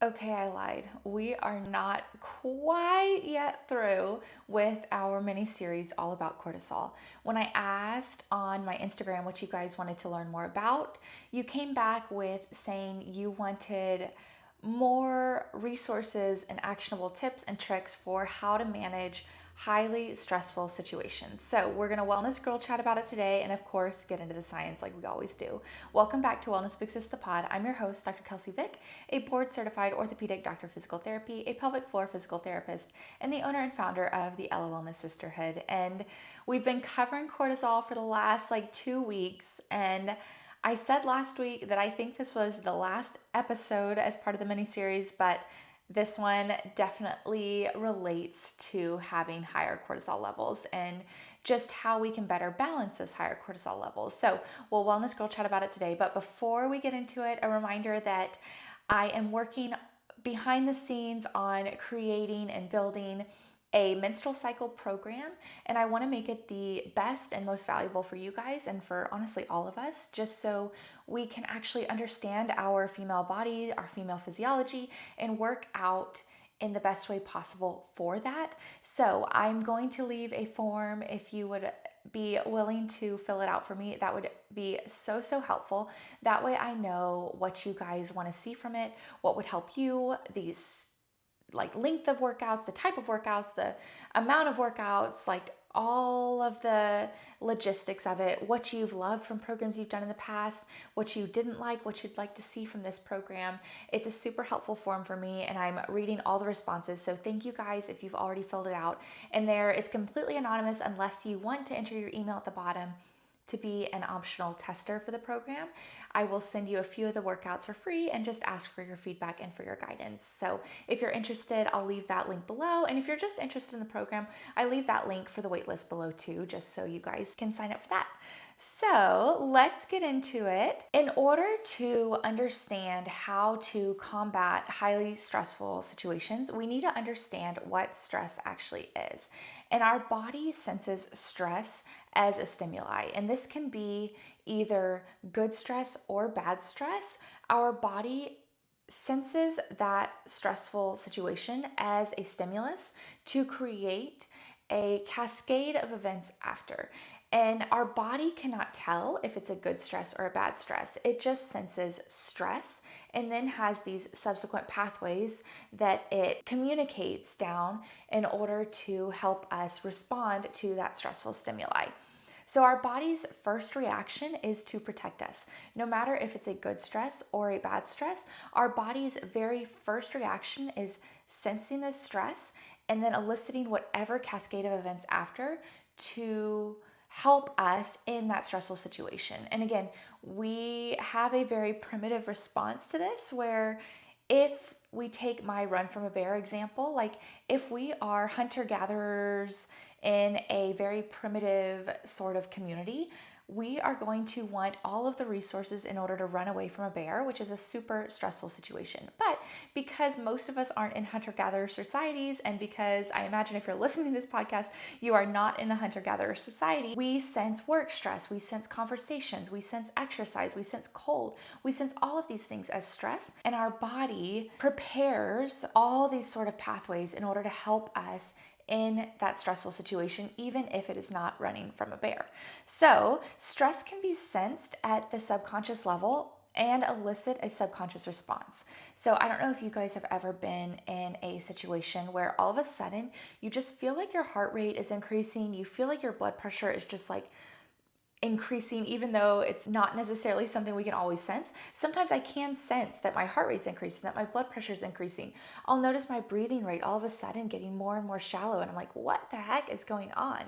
Okay, I lied. We are not quite yet through with our mini series all about cortisol. When I asked on my Instagram what you guys wanted to learn more about, you came back with saying you wanted more resources and actionable tips and tricks for how to manage highly stressful situations. So, we're going to wellness girl chat about it today and, of course, get into the science like we always do. Welcome back to Wellness Fixes the Pod. I'm your host, Dr. Kelsey Vick, a board certified orthopedic doctor of physical therapy, a pelvic floor physical therapist, and the owner and founder of the Ella Wellness Sisterhood. And we've been covering cortisol for the last 2 weeks. And I said last week that I think this was the last episode as part of the mini series, but this one definitely relates to having higher cortisol levels and just how we can better balance those higher cortisol levels. So we'll Wellness Girl chat about it today. But before we get into it, a reminder that I am working behind the scenes on creating and building a menstrual cycle program, and I want to make it the best and most valuable for you guys and for honestly all of us, just so we can actually understand our female body, our female physiology, and work out in the best way possible for that. So I'm going to leave a form if you would be willing to fill it out for me. That would be so helpful. That way I know what you guys want to see from it, what would help you, these length of workouts, the type of workouts, the amount of workouts, all of the logistics of it, what you've loved from programs you've done in the past, what you didn't like, what you'd like to see from this program. It's a super helpful form for me, and I'm reading all the responses. So thank you guys if you've already filled it out. And there, it's completely anonymous unless you want to enter your email at the bottom to be an optional tester for the program. I will send you a few of the workouts for free and just ask for your feedback and for your guidance. So if you're interested, I'll leave that link below. And if you're just interested in the program, I leave that link for the waitlist below too, just so you guys can sign up for that. So let's get into it. In order to understand how to combat highly stressful situations, we need to understand what stress actually is. And our body senses stress as a stimuli, and this can be either good stress or bad stress. Our body senses that stressful situation as a stimulus to create a cascade of events after. And our body cannot tell if it's a good stress or a bad stress. It just senses stress and then has these subsequent pathways that it communicates down in order to help us respond to that stressful stimuli. So our body's first reaction is to protect us. No matter if it's a good stress or a bad stress, our body's very first reaction is sensing the stress and then eliciting whatever cascade of events after to help us in that stressful situation. And again, we have a very primitive response to this where if we take my run from a bear example, if we are hunter-gatherers in a very primitive sort of community, we are going to want all of the resources in order to run away from a bear, which is a super stressful situation. But because most of us aren't in hunter-gatherer societies, and because I imagine if you're listening to this podcast, you are not in a hunter-gatherer society, we sense work stress, we sense conversations, we sense exercise, we sense cold, we sense all of these things as stress, and our body prepares all these sort of pathways in order to help us in that stressful situation, even if it is not running from a bear. So stress can be sensed at the subconscious level and elicit a subconscious response. So I don't know if you guys have ever been in a situation where all of a sudden you just feel like your heart rate is increasing, you feel like your blood pressure is just increasing, even though it's not necessarily something we can always sense. Sometimes I can sense that my heart rate's increasing, that my blood pressure is increasing. I'll notice my breathing rate all of a sudden getting more and more shallow, and I'm like, what the heck is going on?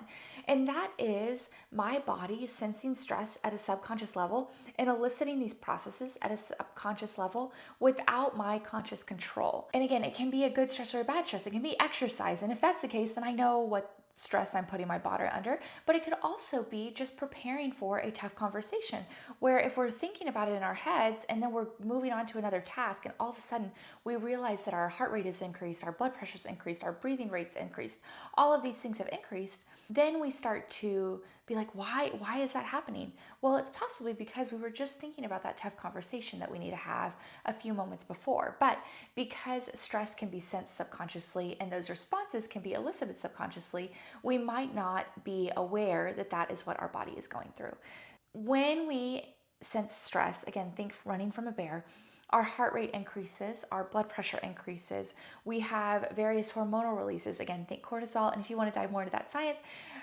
And that is my body sensing stress at a subconscious level and eliciting these processes at a subconscious level without my conscious control. And again, it can be a good stress or a bad stress. It can be exercise. And if that's the case, then I know what stress I'm putting my body under, but it could also be just preparing for a tough conversation where if we're thinking about it in our heads and then we're moving on to another task and all of a sudden we realize that our heart rate is increased, our blood pressure is increased, our breathing rate's increased, all of these things have increased, then we start to be like, why is that happening? Well, it's possibly because we were just thinking about that tough conversation that we need to have a few moments before. But because stress can be sensed subconsciously and those responses can be elicited subconsciously, we might not be aware that that is what our body is going through. When we sense stress, again, think running from a bear, our heart rate increases, our blood pressure increases, we have various hormonal releases. Again, think cortisol. And if you want to dive more into that science,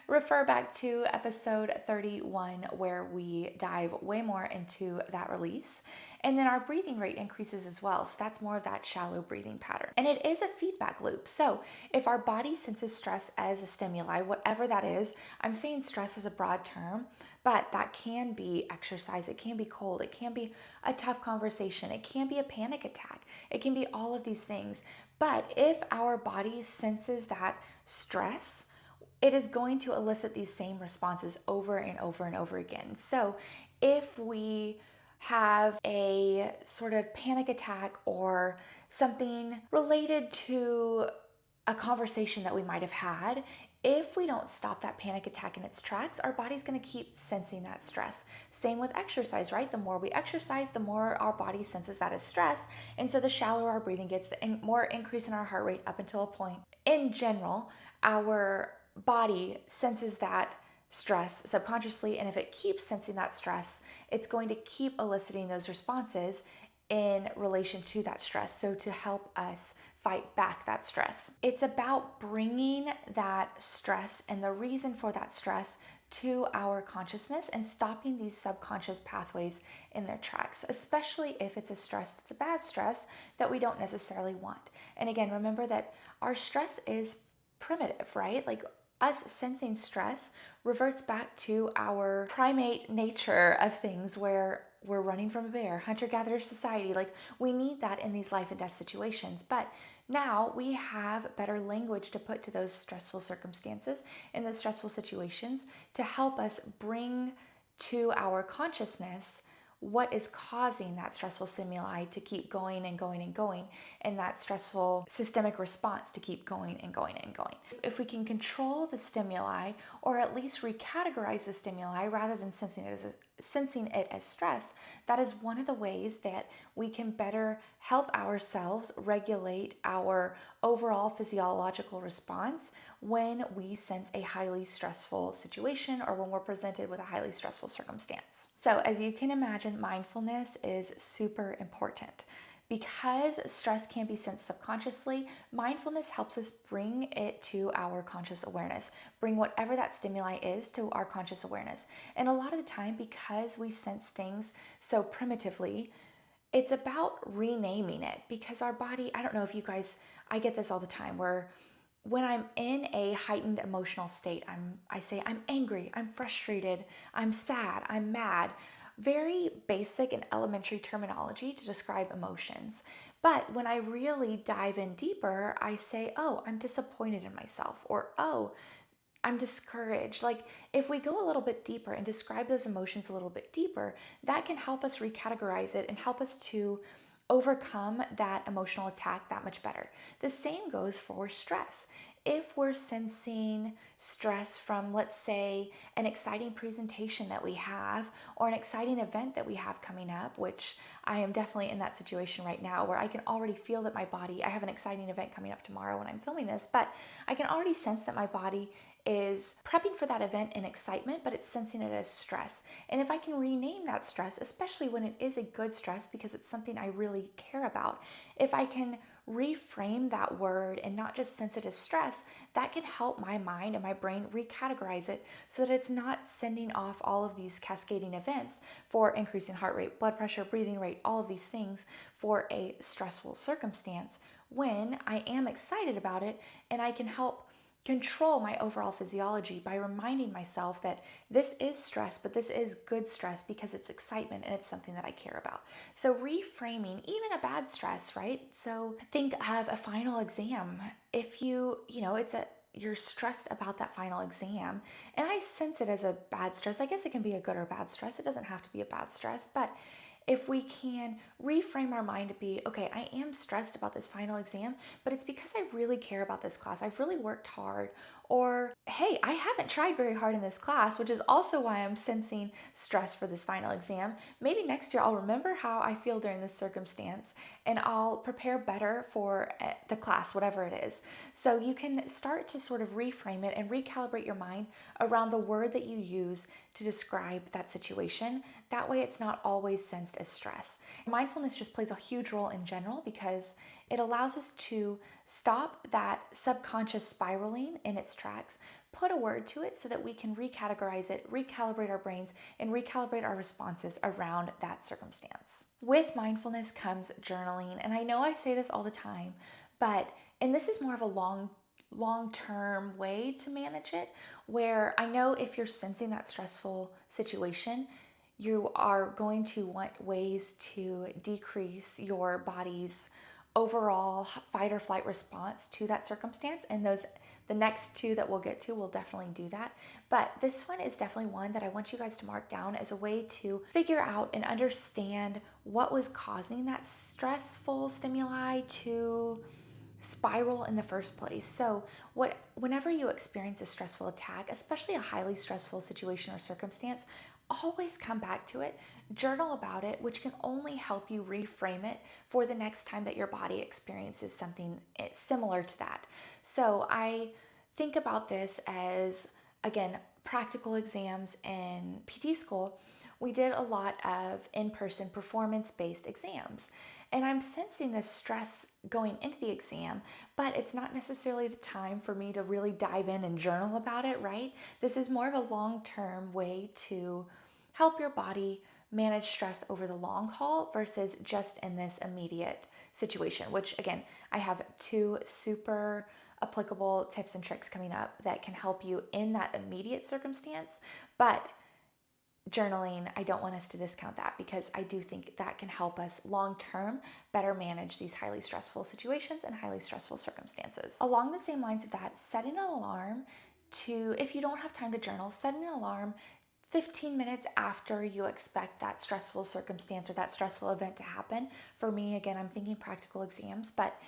refer back to episode 31, where we dive way more into that release. And then our breathing rate increases as well. So that's more of that shallow breathing pattern. And it is a feedback loop. So if our body senses stress as a stimuli, whatever that is, I'm saying stress is a broad term, but that can be exercise, it can be cold, it can be a tough conversation, it can be a panic attack, it can be all of these things. But if our body senses that stress, it is going to elicit these same responses over and over and over again. So if we have a sort of panic attack or something related to a conversation that we might have had, if we don't stop that panic attack in its tracks, our body's going to keep sensing that stress. Same with exercise, right? The more we exercise, the more our body senses that as stress. And so the shallower our breathing gets, the more increase in our heart rate up until a point. In general, our body senses that stress subconsciously, and if it keeps sensing that stress, it's going to keep eliciting those responses in relation to that stress, so to help us fight back that stress. It's about bringing that stress and the reason for that stress to our consciousness and stopping these subconscious pathways in their tracks, especially if it's a stress that's a bad stress that we don't necessarily want. And again, remember that our stress is primitive, right? Like, us sensing stress reverts back to our primate nature of things, where we're running from a bear, hunter-gatherer society. Like, we need that in these life and death situations. But now we have better language to put to those stressful circumstances and those stressful situations to help us bring to our consciousness what is causing that stressful stimuli to keep going and going and going, and that stressful systemic response to keep going and going and going. If we can control the stimuli, or at least recategorize the stimuli rather than sensing it as stress, that is one of the ways that we can better help ourselves regulate our overall physiological response when we sense a highly stressful situation or when we're presented with a highly stressful circumstance. So, as you can imagine, mindfulness is super important. Because stress can be sensed subconsciously, mindfulness helps us bring it to our conscious awareness, bring whatever that stimuli is to our conscious awareness. And a lot of the time, because we sense things so primitively, it's about renaming it, because our body, I don't know if you guys, I get this all the time, where when I'm in a heightened emotional state, I say I'm angry, I'm frustrated, I'm sad, I'm mad. Very basic and elementary terminology to describe emotions. But when I really dive in deeper, I say, oh, I'm disappointed in myself, or oh, I'm discouraged. Like, if we go a little bit deeper and describe those emotions a little bit deeper, that can help us recategorize it and help us to overcome that emotional attack that much better. The same goes for stress. If we're sensing stress from, let's say, an exciting presentation that we have, or an exciting event that we have coming up, which I am definitely in that situation right now, where I can already feel that my body, I have an exciting event coming up tomorrow when I'm filming this, but I can already sense that my body is prepping for that event in excitement, but it's sensing it as stress. And if I can rename that stress, especially when it is a good stress because it's something I really care about, if I can reframe that word and not just sense it as stress, that can help my mind and my brain recategorize it so that it's not sending off all of these cascading events for increasing heart rate, blood pressure, breathing rate, all of these things for a stressful circumstance, when I am excited about it and I can help control my overall physiology by reminding myself that this is stress, but this is good stress because it's excitement and it's something that I care about. So reframing even a bad stress, right? So think of a final exam. If you're stressed about that final exam, and I sense it as a bad stress. I guess it can be a good or bad stress. It doesn't have to be a bad stress, but if we can reframe our mind to be, okay, I am stressed about this final exam, but it's because I really care about this class. I've really worked hard, Or, hey, I haven't tried very hard in this class, which is also why I'm sensing stress for this final exam. Maybe next year I'll remember how I feel during this circumstance and I'll prepare better for the class, whatever it is. So you can start to sort of reframe it and recalibrate your mind around the word that you use to describe that situation. That way it's not always sensed as stress. Mindfulness just plays a huge role in general because it allows us to stop that subconscious spiraling in its tracks, put a word to it so that we can recategorize it, recalibrate our brains, and recalibrate our responses around that circumstance. With mindfulness comes journaling, and I know I say this all the time, and this is more of a long-term way to manage it, where I know if you're sensing that stressful situation, you are going to want ways to decrease your body's overall fight or flight response to that circumstance. And the next two that we'll get to will definitely do that. But this one is definitely one that I want you guys to mark down as a way to figure out and understand what was causing that stressful stimuli to spiral in the first place. So whenever you experience a stressful attack, especially a highly stressful situation or circumstance, always come back to it, journal about it, which can only help you reframe it for the next time that your body experiences something similar to that. So I think about this as, again, practical exams in PT school. We did a lot of in-person performance-based exams. And I'm sensing this stress going into the exam, but it's not necessarily the time for me to really dive in and journal about it, right? This is more of a long-term way to help your body manage stress over the long haul versus just in this immediate situation, which again, I have 2 super applicable tips and tricks coming up that can help you in that immediate circumstance. But journaling, I don't want us to discount that because I do think that can help us long term better manage these highly stressful situations and highly stressful circumstances. Along the same lines of that, setting an alarm if you don't have time to journal, set an alarm 15 minutes after you expect that stressful circumstance or that stressful event to happen. For me, again, I'm thinking practical exams, but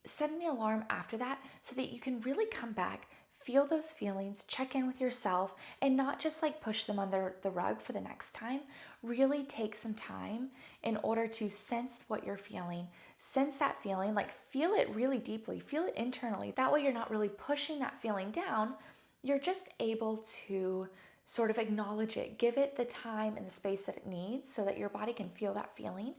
setting the alarm after that so that you can really come back, feel those feelings, check in with yourself, and not just like push them under the rug for the next time. Really take some time in order to sense what you're feeling. Sense that feeling, like feel it really deeply, feel it internally. That way you're not really pushing that feeling down. You're just able to sort of acknowledge it, give it the time and the space that it needs so that your body can feel that feeling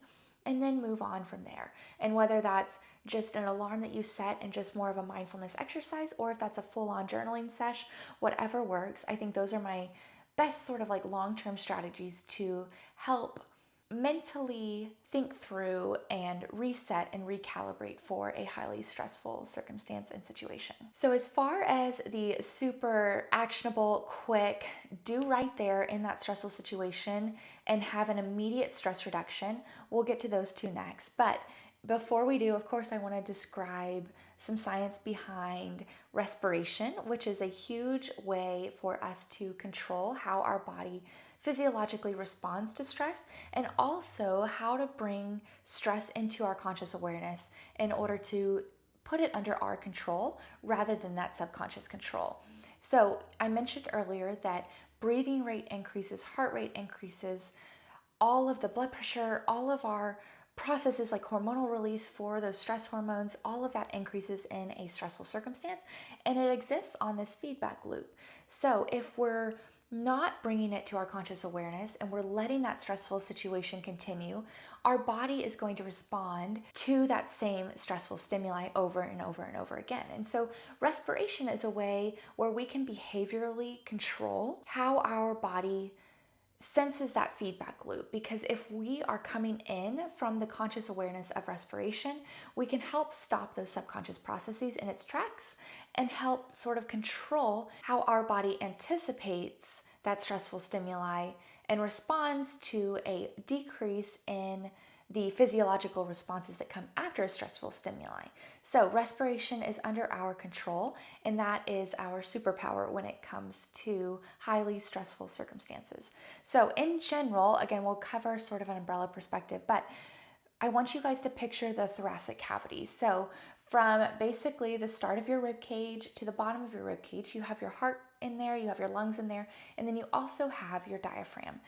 and then move on from there. And whether that's just an alarm that you set and just more of a mindfulness exercise, or if that's a full-on journaling sesh, whatever works. I think those are my best sort of like long-term strategies to help mentally think through and reset and recalibrate for a highly stressful circumstance and situation. So as far as the super actionable, quick, do right there in that stressful situation and have an immediate stress reduction, we'll get to those 2 next. But before we do, of course, I want to describe some science behind respiration, which is a huge way for us to control how our body physiologically responds to stress, and also how to bring stress into our conscious awareness in order to put it under our control rather than that subconscious control. So I mentioned earlier that breathing rate increases, heart rate increases, all of the blood pressure, all of our processes like hormonal release for those stress hormones, all of that increases in a stressful circumstance, and it exists on this feedback loop. So if we're not bringing it to our conscious awareness and we're letting that stressful situation continue, our body is going to respond to that same stressful stimuli over and over and over again. And so respiration is a way where we can behaviorally control how our body senses that feedback loop, because if we are coming in from the conscious awareness of respiration, we can help stop those subconscious processes in its tracks and help sort of control how our body anticipates that stressful stimuli and responds to a decrease in the physiological responses that come after a stressful stimuli. So respiration is under our control, and that is our superpower when it comes to highly stressful circumstances. So in general, again, we'll cover sort of an umbrella perspective, but I want you guys to picture the thoracic cavity. So From basically the start of your rib cage to the bottom of your rib cage, you have your heart in there, you have your lungs in there, and then you also have your diaphragm.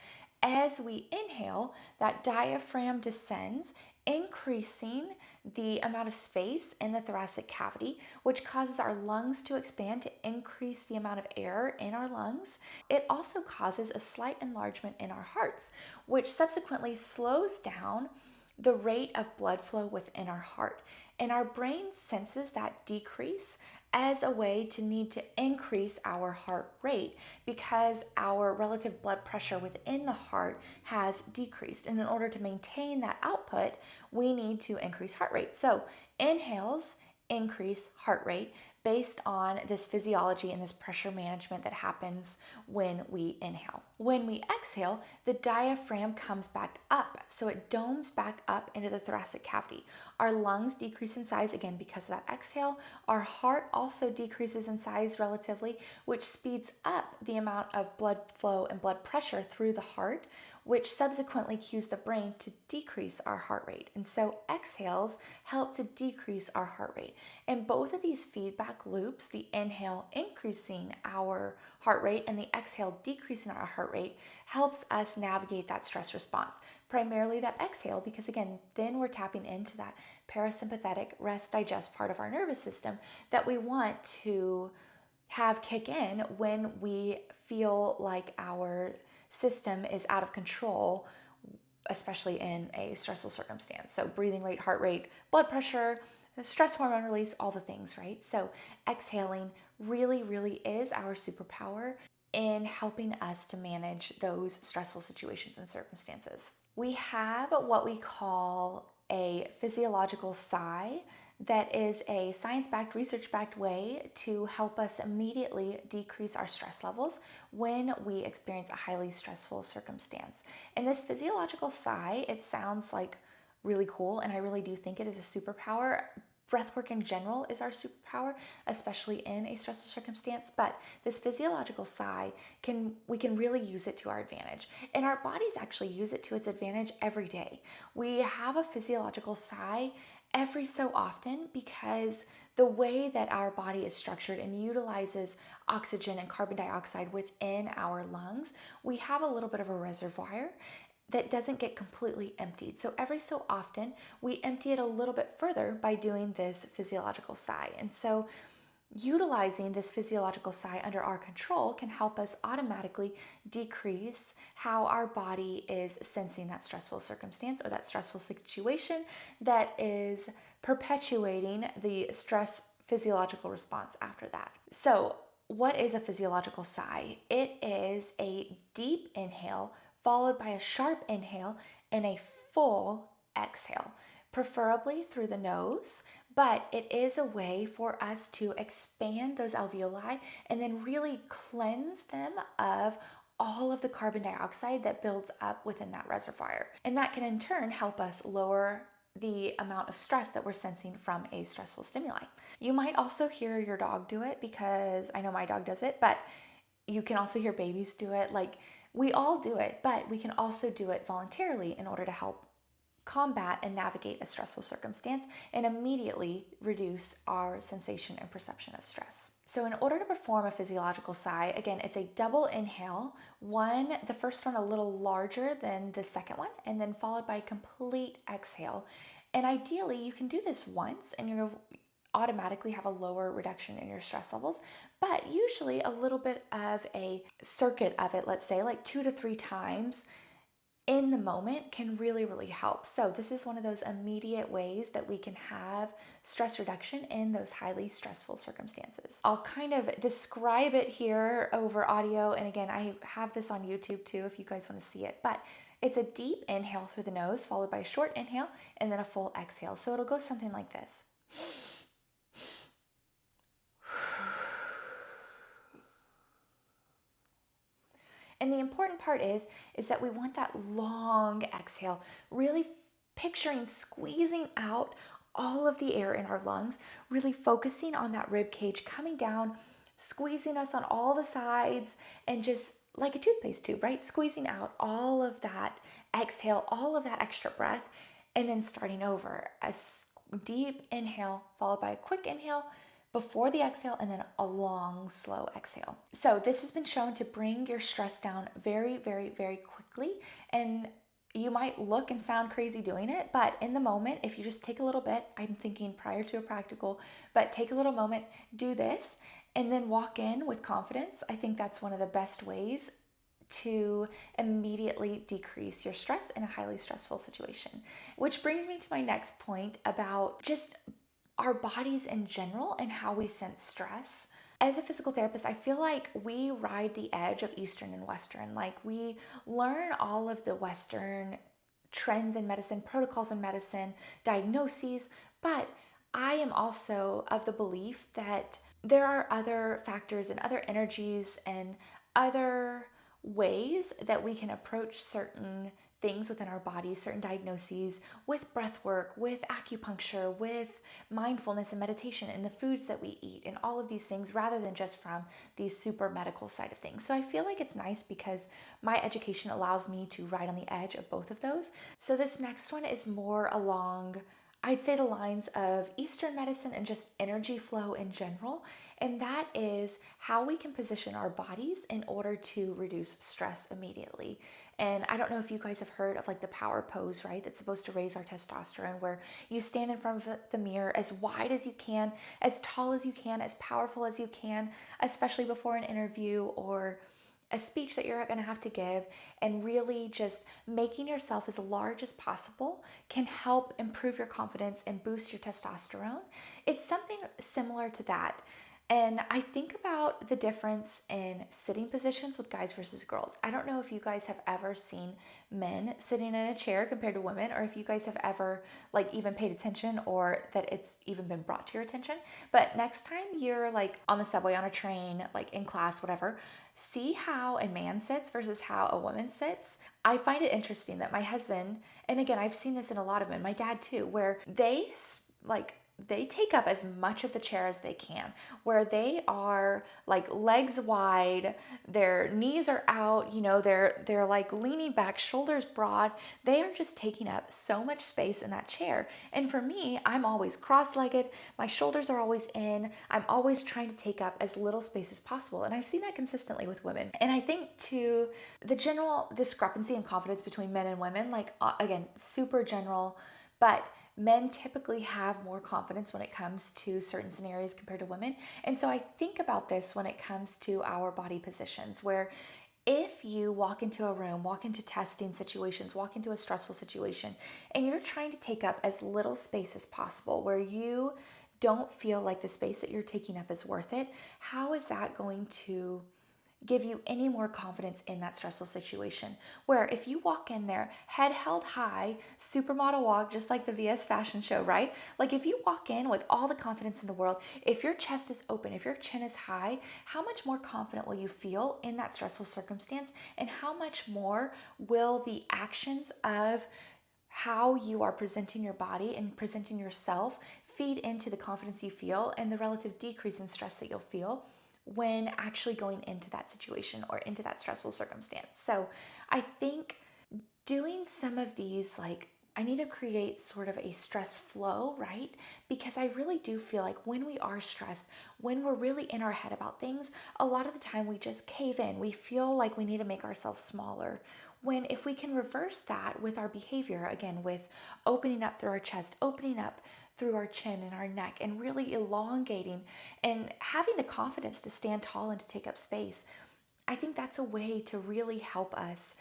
As we inhale, that diaphragm descends, increasing the amount of space in the thoracic cavity, which causes our lungs to expand to increase the amount of air in our lungs. It also causes a slight enlargement in our hearts, which subsequently slows down the rate of blood flow within our heart. And our brain senses that decrease as a way to need to increase our heart rate because our relative blood pressure within the heart has decreased. And in order to maintain that output, we need to increase heart rate. So inhales increase heart rate based on this physiology and this pressure management that happens when we inhale. When we exhale, the diaphragm comes back up. So it domes back up into the thoracic cavity. Our lungs decrease in size again because of that exhale. Our heart also decreases in size relatively, which speeds up the amount of blood flow and blood pressure through the heart, which subsequently cues the brain to decrease our heart rate. And so exhales help to decrease our heart rate. And both of these feedback loops, the inhale increasing our heart rate and the exhale decreasing our heart rate, helps us navigate that stress response. Primarily that exhale, because again, then we're tapping into that parasympathetic rest digest part of our nervous system that we want to have kick in when we feel like our system is out of control, especially in a stressful circumstance. So breathing rate, heart rate, blood pressure, stress hormone release, all the things, right? So exhaling really, really is our superpower in helping us to manage those stressful situations and circumstances. We have what we call a physiological sigh that is a science-backed, research-backed way to help us immediately decrease our stress levels when we experience a highly stressful circumstance. And this physiological sigh, it sounds like really cool, and I really do think it is a superpower. Breathwork in general is our superpower, especially in a stressful circumstance, but this physiological sigh, we can really use it to our advantage. And our bodies actually use it to its advantage every day. We have a physiological sigh every so often because the way that our body is structured and utilizes oxygen and carbon dioxide within our lungs, we have a little bit of a reservoir that doesn't get completely emptied. So every so often, we empty it a little bit further by doing this physiological sigh. And so utilizing this physiological sigh under our control can help us automatically decrease how our body is sensing that stressful circumstance or that stressful situation that is perpetuating the stress physiological response after that. So, what is a physiological sigh? It is a deep inhale followed by a sharp inhale and a full exhale, preferably through the nose, but it is a way for us to expand those alveoli and then really cleanse them of all of the carbon dioxide that builds up within that reservoir. And that can in turn help us lower the amount of stress that we're sensing from a stressful stimuli. You might also hear your dog do it because I know my dog does it, but you can also hear babies do it. Like, we all do it, but we can also do it voluntarily in order to help combat and navigate a stressful circumstance and immediately reduce our sensation and perception of stress. So in order to perform a physiological sigh, again, it's a double inhale, the first one a little larger than the second one, and then followed by a complete exhale. And ideally, you can do this once and you'll automatically have a lower reduction in your stress levels, but usually a little bit of a circuit of it, let's say like 2 to 3 times in the moment, can really, really help. So this is one of those immediate ways that we can have stress reduction in those highly stressful circumstances. I'll kind of describe it here over audio, and again, I have this on YouTube too if you guys want to see it, but it's a deep inhale through the nose followed by a short inhale and then a full exhale. So it'll go something like this. And the important part is that we want that long exhale, really picturing squeezing out all of the air in our lungs, really focusing on that rib cage coming down, squeezing us on all the sides, and just like a toothpaste tube, right? Squeezing out all of that exhale, all of that extra breath, and then starting over as deep inhale followed by a quick inhale before the exhale, and then a long, slow exhale. So this has been shown to bring your stress down very, very, very quickly. And you might look and sound crazy doing it, but in the moment, if you just take a little bit, I'm thinking prior to a practical, but take a little moment, do this, and then walk in with confidence. I think that's one of the best ways to immediately decrease your stress in a highly stressful situation. Which brings me to my next point about just our bodies in general and how we sense stress. As a physical therapist, I feel like we ride the edge of Eastern and Western. Like we learn all of the Western trends in medicine, protocols in medicine, diagnoses, but I am also of the belief that there are other factors and other energies and other ways that we can approach certain things within our bodies, certain diagnoses, with breath work, with acupuncture, with mindfulness and meditation, and the foods that we eat, and all of these things, rather than just from the super medical side of things. So I feel like it's nice because my education allows me to ride on the edge of both of those. So this next one is more along, I'd say, the lines of Eastern medicine and just energy flow in general. And that is how we can position our bodies in order to reduce stress immediately. And I don't know if you guys have heard of like the power pose, right? That's supposed to raise our testosterone, where you stand in front of the mirror as wide as you can, as tall as you can, as powerful as you can, especially before an interview or a speech that you're going to have to give, and really just making yourself as large as possible can help improve your confidence and boost your testosterone. It's something similar to that. And I think about the difference in sitting positions with guys versus girls. I don't know if you guys have ever seen men sitting in a chair compared to women, or if you guys have ever like even paid attention, or that it's even been brought to your attention. But next time you're like on the subway, on a train, like in class, whatever, see how a man sits versus how a woman sits. I find it interesting that my husband, and again, I've seen this in a lot of men, my dad too, where they take up as much of the chair as they can, where they are like legs wide, their knees are out, they're like leaning back, shoulders broad. They are just taking up so much space in that chair. And for me, I'm always cross-legged, my shoulders are always in, I'm always trying to take up as little space as possible. And I've seen that consistently with women. And I think to the general discrepancy in confidence between men and women, like again, super general, but men typically have more confidence when it comes to certain scenarios compared to women. And so I think about this when it comes to our body positions, where if you walk into a room, walk into testing situations, walk into a stressful situation, and you're trying to take up as little space as possible, where you don't feel like the space that you're taking up is worth it, how is that going to give you any more confidence in that stressful situation? Where if you walk in there, head held high, supermodel walk, just like the VS fashion show, right? Like if you walk in with all the confidence in the world, if your chest is open, if your chin is high, how much more confident will you feel in that stressful circumstance? And how much more will the actions of how you are presenting your body and presenting yourself feed into the confidence you feel and the relative decrease in stress that you'll feel when actually going into that situation or into that stressful circumstance? So I think doing some of these, like, I need to create sort of a stress flow, right? Because I really do feel like when we are stressed, when we're really in our head about things, a lot of the time we just cave in. We feel like we need to make ourselves smaller. When if we can reverse that with our behavior, again, with opening up through our chest, opening up through our chin and our neck, and really elongating and having the confidence to stand tall and to take up space, I think that's a way to really help us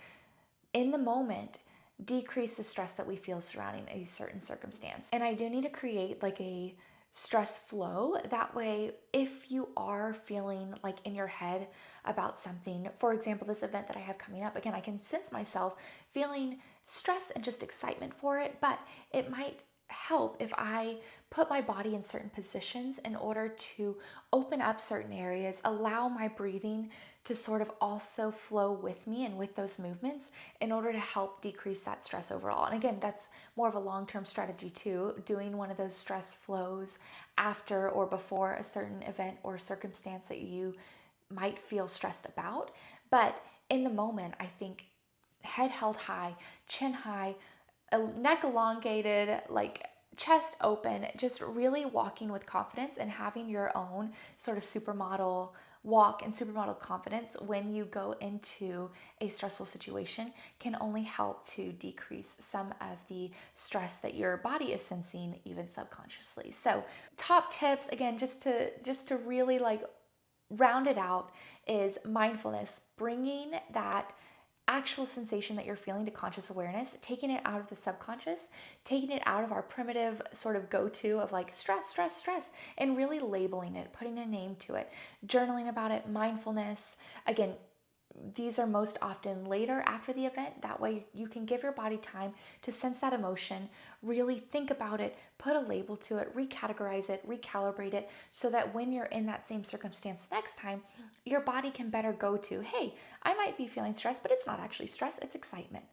in the moment decrease the stress that we feel surrounding a certain circumstance. And I do need to create like a stress flow. That way, if you are feeling like in your head about something, for example, this event that I have coming up, again, I can sense myself feeling stress and just excitement for it, but it might help if I put my body in certain positions in order to open up certain areas, allow my breathing to sort of also flow with me and with those movements in order to help decrease that stress overall. And again, that's more of a long-term strategy too, doing one of those stress flows after or before a certain event or circumstance that you might feel stressed about. But in the moment, I think head held high, chin high, neck elongated, like chest open, just really walking with confidence and having your own sort of supermodel walk and supermodel confidence when you go into a stressful situation can only help to decrease some of the stress that your body is sensing even subconsciously. So top tips, again, just to really like round it out, is mindfulness, bringing that actual sensation that you're feeling to conscious awareness, taking it out of the subconscious, taking it out of our primitive sort of go-to of like stress, stress, stress, and really labeling it, putting a name to it, journaling about it, mindfulness. Again, these are most often later after the event. That way you can give your body time to sense that emotion, really think about it, put a label to it, recategorize it, recalibrate it, so that when you're in that same circumstance the next time, your body can better go to, hey, I might be feeling stress, but it's not actually stress, it's excitement.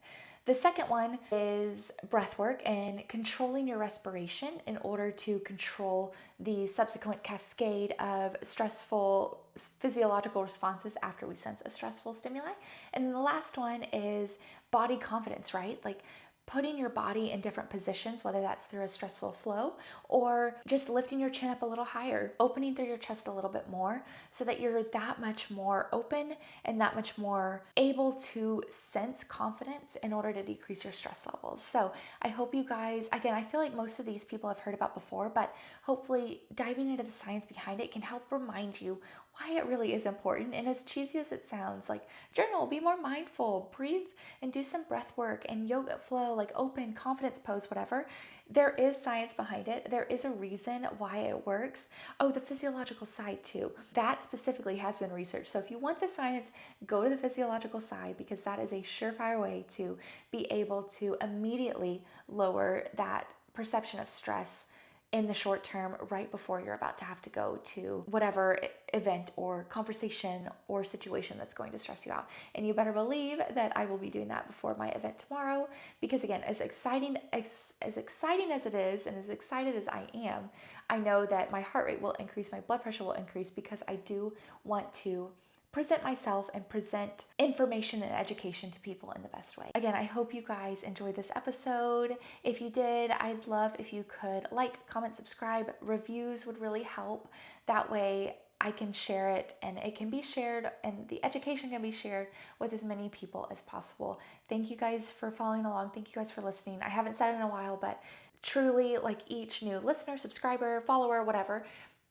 The second one is breath work and controlling your respiration in order to control the subsequent cascade of stressful physiological responses after we sense a stressful stimuli. And then the last one is body confidence, right? Like putting your body in different positions, whether that's through a stressful flow or just lifting your chin up a little higher, opening through your chest a little bit more so that you're that much more open and that much more able to sense confidence in order to decrease your stress levels. So I hope you guys, again, I feel like most of these people I've heard about before, but hopefully diving into the science behind it can help remind you why it really is important. And as cheesy as it sounds, like journal, be more mindful, breathe and do some breath work and yoga flow, like open, confidence pose, whatever. There is science behind it. There is a reason why it works. Oh, the physiological side too. That specifically has been researched. So if you want the science, go to the physiological side because that is a surefire way to be able to immediately lower that perception of stress in the short term, right before you're about to have to go to whatever event or conversation or situation that's going to stress you out. And you better believe that I will be doing that before my event tomorrow, because again, as exciting as it is, and as excited as I am, I know that my heart rate will increase, my blood pressure will increase, because I do want to present myself and present information and education to people in the best way. Again, I hope you guys enjoyed this episode. If you did, I'd love if you could like, comment, subscribe. Reviews would really help. That way I can share it and it can be shared and the education can be shared with as many people as possible. Thank you guys for following along. Thank you guys for listening. I haven't said it in a while, but truly, like, each new listener, subscriber, follower, whatever,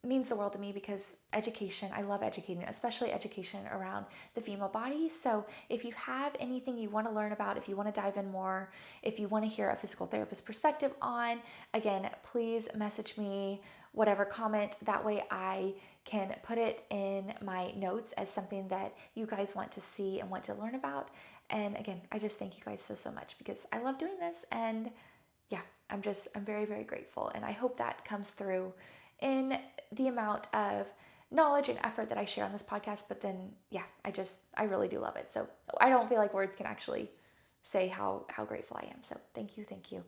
means the world to me, because education, I love educating, especially education around the female body. So if you have anything you want to learn about, if you want to dive in more, if you want to hear a physical therapist perspective on, again, please message me, whatever, comment. That way I can put it in my notes as something that you guys want to see and want to learn about. And again, I just thank you guys so much, because I love doing this. And yeah, I'm very, very grateful. And I hope that comes through in the amount of knowledge and effort that I share on this podcast. But then, yeah, I really do love it. So I don't feel like words can actually say how grateful I am. So thank you.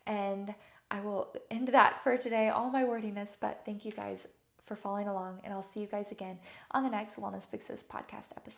And I will end that for today, all my wordiness, but thank you guys for following along, and I'll see you guys again on the next Wellness Fixes podcast episode.